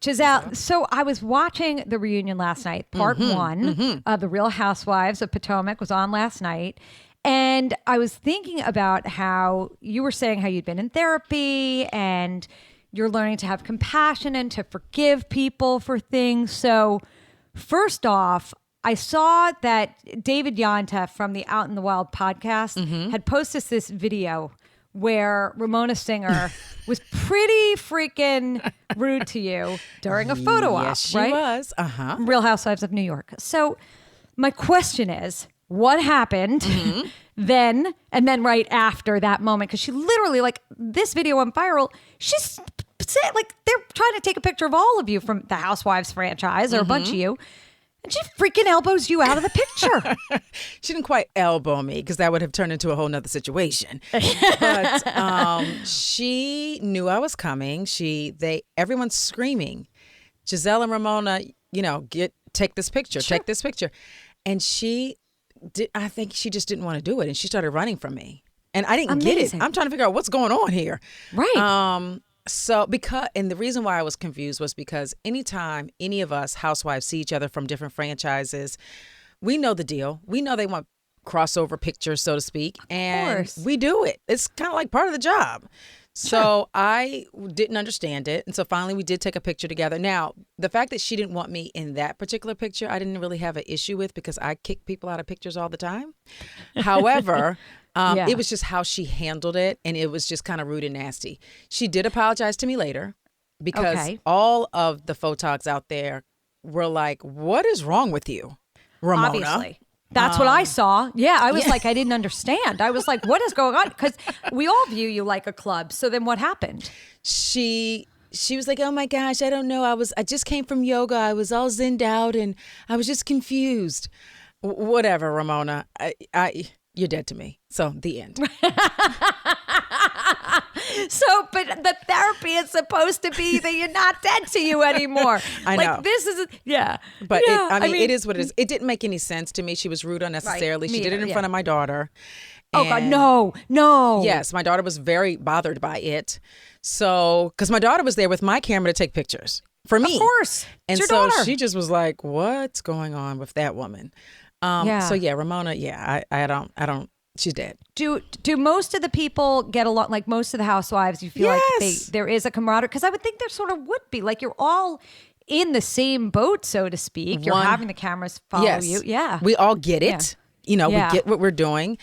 Gizelle, so I was watching the reunion last night. Part one of The Real Housewives of Potomac was on last night. And I was thinking about how you were saying how you'd been in therapy and you're learning to have compassion and to forgive people for things. So first off, I saw that David Yontef from the Out in the Wild podcast had posted this video where Ramona Singer was pretty freaking rude to you during a photo op, Yes, she right? was. Real Housewives of New York. So my question is, what happened then and then right after that moment? Because she literally, like, this video went viral. She's like, they're trying to take a picture of all of you from the Housewives franchise or a bunch of you. And she freaking elbows you out of the picture. She didn't quite elbow me because that would have turned into a whole nother situation. But she knew I was coming. Everyone's screaming, Gizelle and Ramona, take this picture, take this picture. And I think she just didn't want to do it. And she started running from me. And I didn't get it. I'm trying to figure out what's going on here. Right. And the reason why I was confused was because anytime any of us housewives see each other from different franchises, we know the deal. We know they want crossover pictures, so to speak. And we do it. It's kind of like part of the job. So I didn't understand it. And so finally we did take a picture together. Now, the fact that she didn't want me in that particular picture, I didn't really have an issue with because I kick people out of pictures all the time. However, it was just how she handled it. And it was just kind of rude and nasty. She did apologize to me later because all of the photogs out there were like, what is wrong with you, Ramona? Obviously. That's what I saw. Yeah, I was like, I didn't understand. I was like, what is going on? Because we all view you like a club. So then what happened? She was like, oh my gosh, I don't know. I just came from yoga. I was all zinned out and I was just confused. Whatever, Ramona. You're dead to me. So the end. But the therapy is supposed to be that you're not dead to you anymore. I know. Like, this is, But it is what it is. It didn't make any sense to me. She was rude unnecessarily. Right. She did it in front of my daughter. Oh, God, no. Yes, my daughter was very bothered by it. So, because my daughter was there with my camera to take pictures for me. Of course. And it's so your daughter. she just was like, what's going on with that woman? So yeah, Ramona, I don't, she's dead. Do most of the people get along, like most of the housewives, you feel like there is a camaraderie? Because I would think there sort of would be. Like, you're all in the same boat, so to speak. You're having the cameras follow you. Yeah. We all get it. We get what we're doing.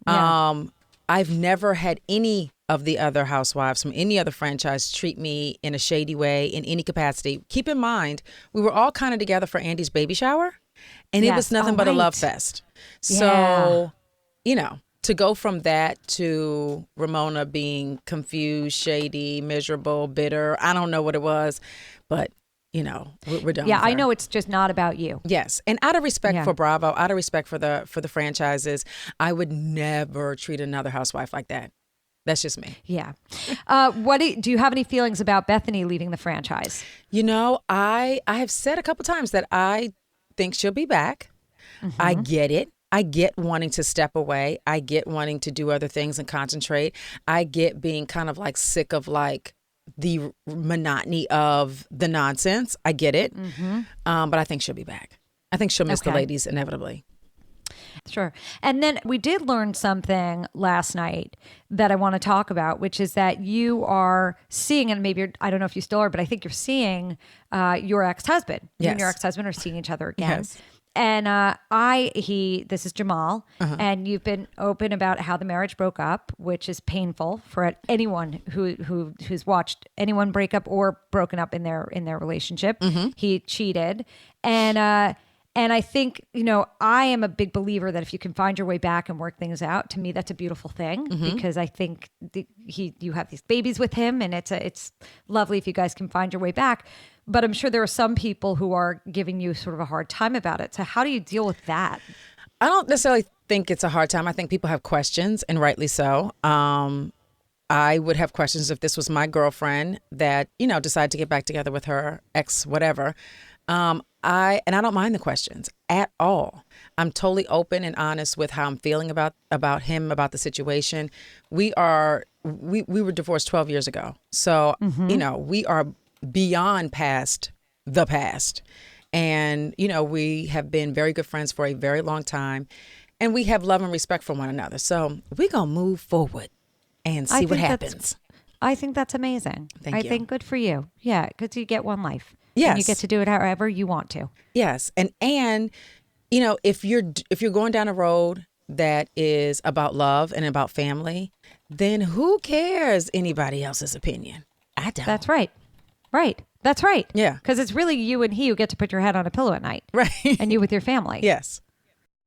Yeah. I've never had any of the other housewives from any other franchise treat me in a shady way in any capacity. Keep in mind, we were all kind of together for Andy's baby shower. And it was nothing but a love fest. So, to go from that to Ramona being confused, shady, miserable, bitter, I don't know what it was, but, we're done. Yeah, I know it's just not about you. Yes. And out of respect for Bravo, out of respect for the franchises, I would never treat another housewife like that. That's just me. Yeah. Do you have any feelings about Bethenny leaving the franchise? I have said a couple times that I think she'll be back. I get it. I get wanting to step away. I get wanting to do other things and concentrate. I get being kind of like sick of like the monotony of the nonsense. I get it. But I think she'll be back. I think she'll miss the ladies inevitably. Sure. And then we did learn something last night that I want to talk about, which is that you are seeing, and maybe I don't know if you still are, but I think you're seeing your ex-husband. You and your ex-husband are seeing each other again. Yes. And this is Jamal, and you've been open about how the marriage broke up, which is painful for anyone who's watched anyone break up or broken up in their relationship. He cheated, and I think, I am a big believer that if you can find your way back and work things out, to me, that's a beautiful thing because I think you have these babies with him, and it's lovely if you guys can find your way back. But I'm sure there are some people who are giving you sort of a hard time about it. So how do you deal with that? I don't necessarily think it's a hard time. I think people have questions, and rightly so. I would have questions if this was my girlfriend that, decided to get back together with her ex, whatever. I don't mind the questions at all. I'm totally open and honest with how I'm feeling about him, about the situation. We were divorced 12 years ago. So, we are beyond past the past. And, you know, we have been very good friends for a very long time. And we have love and respect for one another. So we're going to move forward and see what happens. I think that's amazing. Thank you. I think good for you. Yeah, because you get one life. Yes. And you get to do it however you want to. Yes. And you know, if you're going down a road that is about love and about family, then who cares anybody else's opinion? I don't. That's right. Right. That's right. Yeah. Because it's really you and he who get to put your head on a pillow at night. Right. And you with your family. Yes.